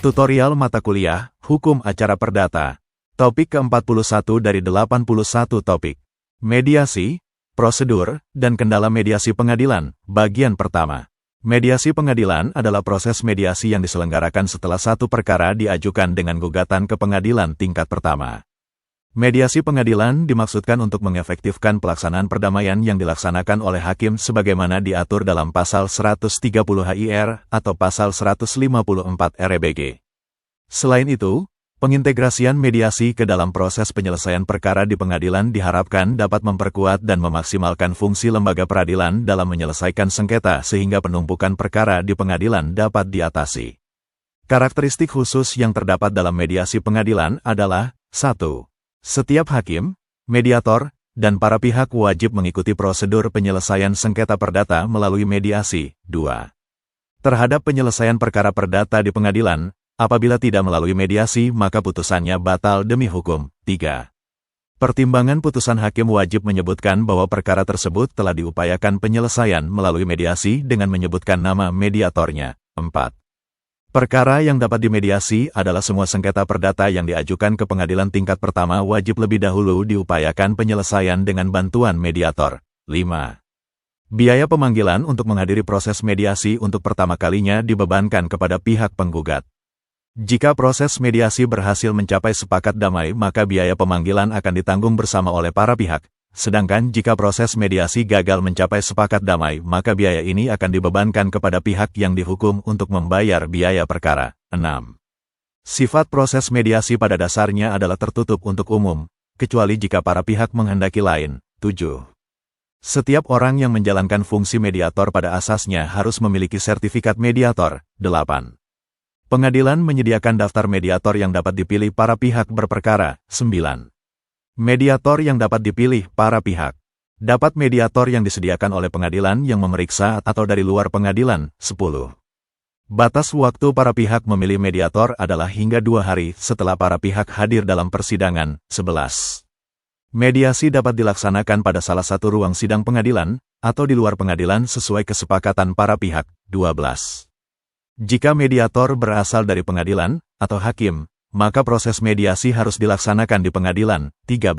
Tutorial mata kuliah, Hukum Acara Perdata. Topik ke-41 dari 81 topik. Mediasi, prosedur, dan kendala mediasi pengadilan, bagian pertama. Mediasi pengadilan adalah proses mediasi yang diselenggarakan setelah satu perkara diajukan dengan gugatan ke pengadilan tingkat pertama. Mediasi pengadilan dimaksudkan untuk mengefektifkan pelaksanaan perdamaian yang dilaksanakan oleh hakim sebagaimana diatur dalam Pasal 130 HIR atau Pasal 154 REBG. Selain itu, pengintegrasian mediasi ke dalam proses penyelesaian perkara di pengadilan diharapkan dapat memperkuat dan memaksimalkan fungsi lembaga peradilan dalam menyelesaikan sengketa sehingga penumpukan perkara di pengadilan dapat diatasi. Karakteristik khusus yang terdapat dalam mediasi pengadilan adalah 1. Setiap hakim, mediator, dan para pihak wajib mengikuti prosedur penyelesaian sengketa perdata melalui mediasi. 2. Terhadap penyelesaian perkara perdata di pengadilan, apabila tidak melalui mediasi maka putusannya batal demi hukum. 3. Pertimbangan putusan hakim wajib menyebutkan bahwa perkara tersebut telah diupayakan penyelesaian melalui mediasi dengan menyebutkan nama mediatornya. 4. Perkara yang dapat dimediasi adalah semua sengketa perdata yang diajukan ke pengadilan tingkat pertama wajib lebih dahulu diupayakan penyelesaian dengan bantuan mediator. 5. Biaya pemanggilan untuk menghadiri proses mediasi untuk pertama kalinya dibebankan kepada pihak penggugat. Jika proses mediasi berhasil mencapai sepakat damai maka biaya pemanggilan akan ditanggung bersama oleh para pihak. Sedangkan jika proses mediasi gagal mencapai sepakat damai, maka biaya ini akan dibebankan kepada pihak yang dihukum untuk membayar biaya perkara. 6. Sifat proses mediasi pada dasarnya adalah tertutup untuk umum, kecuali jika para pihak menghendaki lain. 7. Setiap orang yang menjalankan fungsi mediator pada asasnya harus memiliki sertifikat mediator. 8. Pengadilan menyediakan daftar mediator yang dapat dipilih para pihak berperkara. 9. Mediator yang dapat dipilih para pihak. Dapat mediator yang disediakan oleh pengadilan yang memeriksa atau dari luar pengadilan. 10. Batas waktu para pihak memilih mediator adalah hingga 2 hari setelah para pihak hadir dalam persidangan. 11. Mediasi dapat dilaksanakan pada salah satu ruang sidang pengadilan atau di luar pengadilan sesuai kesepakatan para pihak. 12. Jika mediator berasal dari pengadilan atau hakim, maka proses mediasi harus dilaksanakan di pengadilan. 13.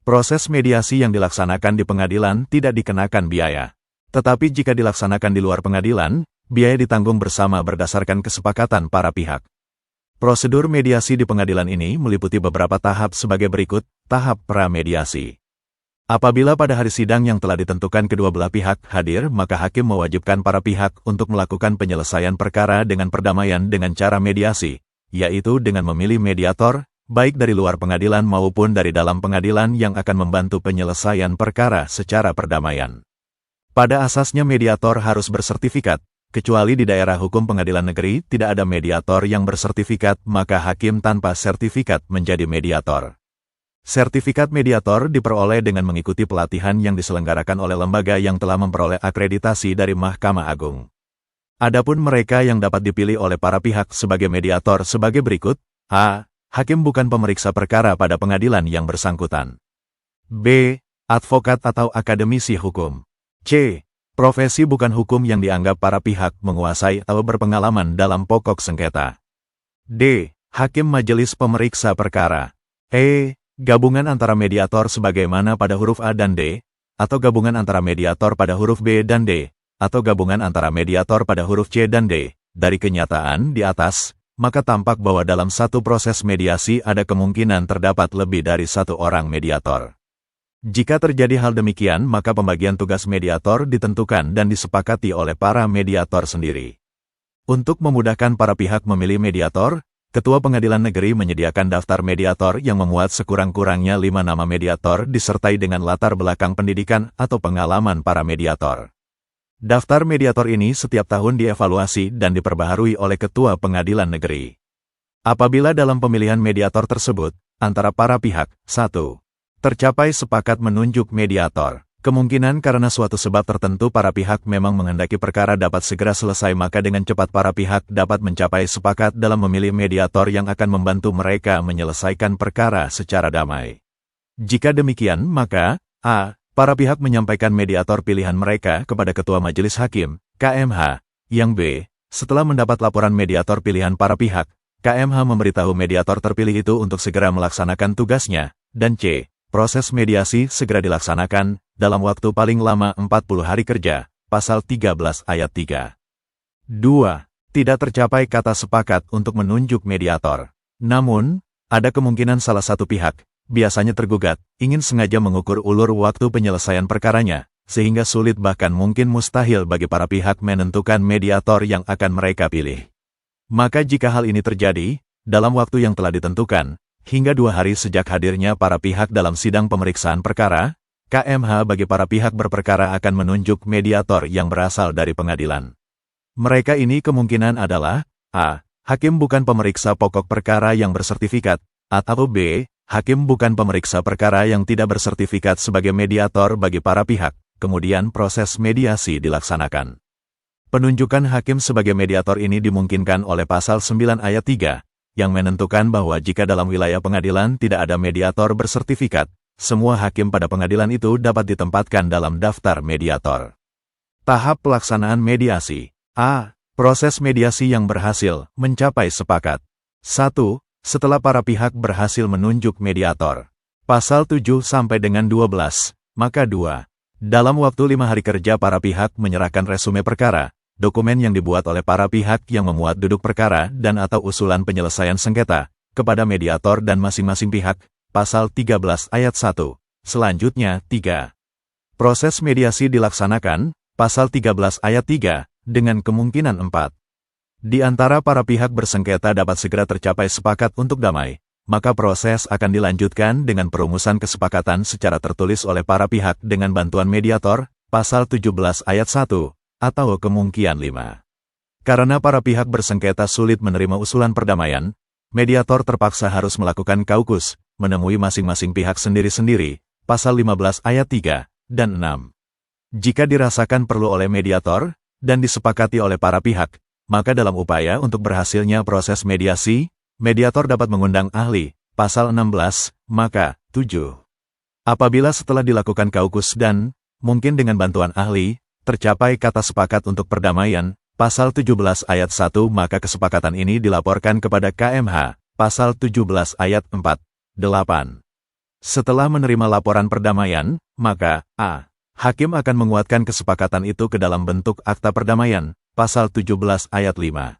Proses mediasi yang dilaksanakan di pengadilan tidak dikenakan biaya. Tetapi jika dilaksanakan di luar pengadilan, biaya ditanggung bersama berdasarkan kesepakatan para pihak. Prosedur mediasi di pengadilan ini meliputi beberapa tahap sebagai berikut. Tahap pra-mediasi. Apabila pada hari sidang yang telah ditentukan kedua belah pihak hadir, maka hakim mewajibkan para pihak untuk melakukan penyelesaian perkara dengan perdamaian dengan cara mediasi, yaitu dengan memilih mediator, baik dari luar pengadilan maupun dari dalam pengadilan yang akan membantu penyelesaian perkara secara perdamaian. Pada asasnya mediator harus bersertifikat, kecuali di daerah hukum pengadilan negeri tidak ada mediator yang bersertifikat, maka hakim tanpa sertifikat menjadi mediator. Sertifikat mediator diperoleh dengan mengikuti pelatihan yang diselenggarakan oleh lembaga yang telah memperoleh akreditasi dari Mahkamah Agung. Adapun mereka yang dapat dipilih oleh para pihak sebagai mediator sebagai berikut. A. Hakim bukan pemeriksa perkara pada pengadilan yang bersangkutan. B. Advokat atau akademisi hukum. C. Profesi bukan hukum yang dianggap para pihak menguasai atau berpengalaman dalam pokok sengketa. D. Hakim majelis pemeriksa perkara. E. Gabungan antara mediator sebagaimana pada huruf A dan D, atau gabungan antara mediator pada huruf B dan D, atau gabungan antara mediator pada huruf C dan D. Dari kenyataan di atas, maka tampak bahwa dalam satu proses mediasi ada kemungkinan terdapat lebih dari satu orang mediator. Jika terjadi hal demikian, maka pembagian tugas mediator ditentukan dan disepakati oleh para mediator sendiri. Untuk memudahkan para pihak memilih mediator, Ketua Pengadilan Negeri menyediakan daftar mediator yang memuat sekurang-kurangnya 5 nama mediator disertai dengan latar belakang pendidikan atau pengalaman para mediator. Daftar mediator ini setiap tahun dievaluasi dan diperbaharui oleh Ketua Pengadilan Negeri. Apabila dalam pemilihan mediator tersebut, antara para pihak, 1. Tercapai sepakat menunjuk mediator. Kemungkinan karena suatu sebab tertentu para pihak memang menghendaki perkara dapat segera selesai maka dengan cepat para pihak dapat mencapai sepakat dalam memilih mediator yang akan membantu mereka menyelesaikan perkara secara damai. Jika demikian maka, A. Para pihak menyampaikan mediator pilihan mereka kepada Ketua Majelis Hakim, KMH, yang B. Setelah mendapat laporan mediator pilihan para pihak, KMH memberitahu mediator terpilih itu untuk segera melaksanakan tugasnya, dan C. Proses mediasi segera dilaksanakan, dalam waktu paling lama 40 hari kerja, pasal 13 ayat 3. 2. Tidak tercapai kata sepakat untuk menunjuk mediator. Namun, ada kemungkinan salah satu pihak, biasanya tergugat, ingin sengaja mengukur ulur waktu penyelesaian perkaranya, sehingga sulit bahkan mungkin mustahil bagi para pihak menentukan mediator yang akan mereka pilih. Maka jika hal ini terjadi, dalam waktu yang telah ditentukan, hingga 2 hari sejak hadirnya para pihak dalam sidang pemeriksaan perkara, KMH bagi para pihak berperkara akan menunjuk mediator yang berasal dari pengadilan. Mereka ini kemungkinan adalah A. Hakim bukan pemeriksa pokok perkara yang bersertifikat, atau B. Hakim bukan pemeriksa perkara yang tidak bersertifikat sebagai mediator bagi para pihak, kemudian proses mediasi dilaksanakan. Penunjukan hakim sebagai mediator ini dimungkinkan oleh pasal 9 ayat 3, yang menentukan bahwa jika dalam wilayah pengadilan tidak ada mediator bersertifikat, semua hakim pada pengadilan itu dapat ditempatkan dalam daftar mediator. Tahap pelaksanaan mediasi. A. Proses mediasi yang berhasil mencapai sepakat. 1. Setelah para pihak berhasil menunjuk mediator. Pasal 7 sampai dengan 12, maka 2. Dalam waktu 5 hari kerja para pihak menyerahkan resume perkara, dokumen yang dibuat oleh para pihak yang memuat duduk perkara dan atau usulan penyelesaian sengketa, kepada mediator dan masing-masing pihak, pasal 13 ayat 1. Selanjutnya, 3. Proses mediasi dilaksanakan, pasal 13 ayat 3, dengan kemungkinan 4. Di antara para pihak bersengketa dapat segera tercapai sepakat untuk damai, maka proses akan dilanjutkan dengan perumusan kesepakatan secara tertulis oleh para pihak dengan bantuan mediator, pasal 17 ayat 1. Atau kemungkinan 5. Karena para pihak bersengketa sulit menerima usulan perdamaian, mediator terpaksa harus melakukan kaukus, menemui masing-masing pihak sendiri-sendiri, pasal 15 ayat 3, dan 6. Jika dirasakan perlu oleh mediator, dan disepakati oleh para pihak, maka dalam upaya untuk berhasilnya proses mediasi, mediator dapat mengundang ahli, pasal 16, maka 7. Apabila setelah dilakukan kaukus dan, mungkin dengan bantuan ahli, tercapai kata sepakat untuk perdamaian, pasal 17 ayat 1 maka kesepakatan ini dilaporkan kepada KMH, pasal 17 ayat 4, 8. Setelah menerima laporan perdamaian, maka A. Hakim akan menguatkan kesepakatan itu ke dalam bentuk akta perdamaian, pasal 17 ayat 5.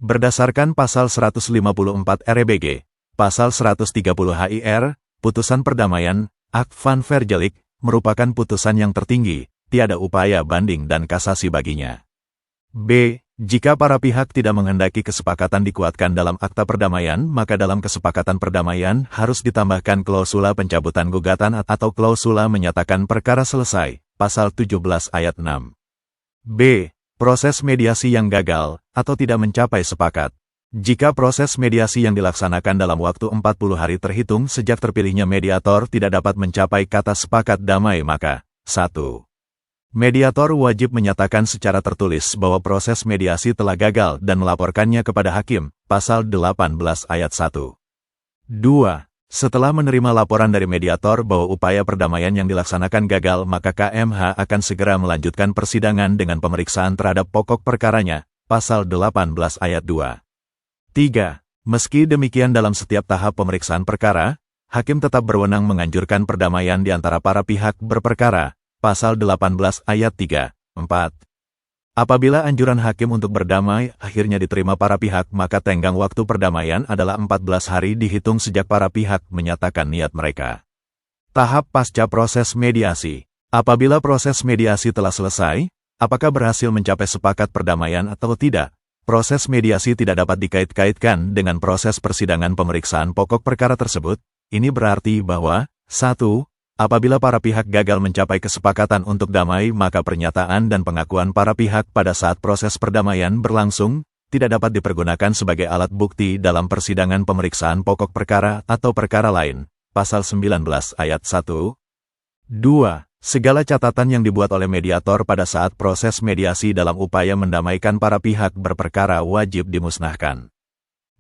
Berdasarkan pasal 154 RBG, pasal 130 HIR, putusan perdamaian, Akt van Vergelijk, merupakan putusan yang tertinggi, tiada upaya banding dan kasasi baginya. B. Jika para pihak tidak menghendaki kesepakatan dikuatkan dalam akta perdamaian, maka dalam kesepakatan perdamaian harus ditambahkan klausula pencabutan gugatan atau klausula menyatakan perkara selesai, pasal 17 ayat 6. B. Proses mediasi yang gagal atau tidak mencapai sepakat. Jika proses mediasi yang dilaksanakan dalam waktu 40 hari terhitung sejak terpilihnya mediator tidak dapat mencapai kata sepakat damai, maka 1. Mediator wajib menyatakan secara tertulis bahwa proses mediasi telah gagal dan melaporkannya kepada hakim, pasal 18 ayat 1. 2. Setelah menerima laporan dari mediator bahwa upaya perdamaian yang dilaksanakan gagal, maka KMH akan segera melanjutkan persidangan dengan pemeriksaan terhadap pokok perkaranya, pasal 18 ayat 2. 3. Meski demikian dalam setiap tahap pemeriksaan perkara, hakim tetap berwenang menganjurkan perdamaian di antara para pihak berperkara, pasal 18 ayat 3, 4. Apabila anjuran hakim untuk berdamai akhirnya diterima para pihak, maka tenggang waktu perdamaian adalah 14 hari dihitung sejak para pihak menyatakan niat mereka. Tahap pasca proses mediasi. Apabila proses mediasi telah selesai, apakah berhasil mencapai sepakat perdamaian atau tidak, proses mediasi tidak dapat dikait-kaitkan dengan proses persidangan pemeriksaan pokok perkara tersebut. Ini berarti bahwa 1. Apabila para pihak gagal mencapai kesepakatan untuk damai, maka pernyataan dan pengakuan para pihak pada saat proses perdamaian berlangsung tidak dapat dipergunakan sebagai alat bukti dalam persidangan pemeriksaan pokok perkara atau perkara lain. Pasal 19 ayat 1. 2. Segala catatan yang dibuat oleh mediator pada saat proses mediasi dalam upaya mendamaikan para pihak berperkara wajib dimusnahkan.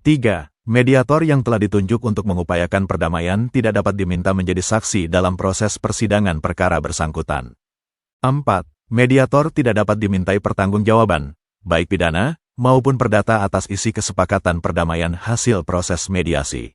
3. Mediator yang telah ditunjuk untuk mengupayakan perdamaian tidak dapat diminta menjadi saksi dalam proses persidangan perkara bersangkutan. 4. Mediator tidak dapat dimintai pertanggungjawaban, baik pidana, maupun perdata atas isi kesepakatan perdamaian hasil proses mediasi.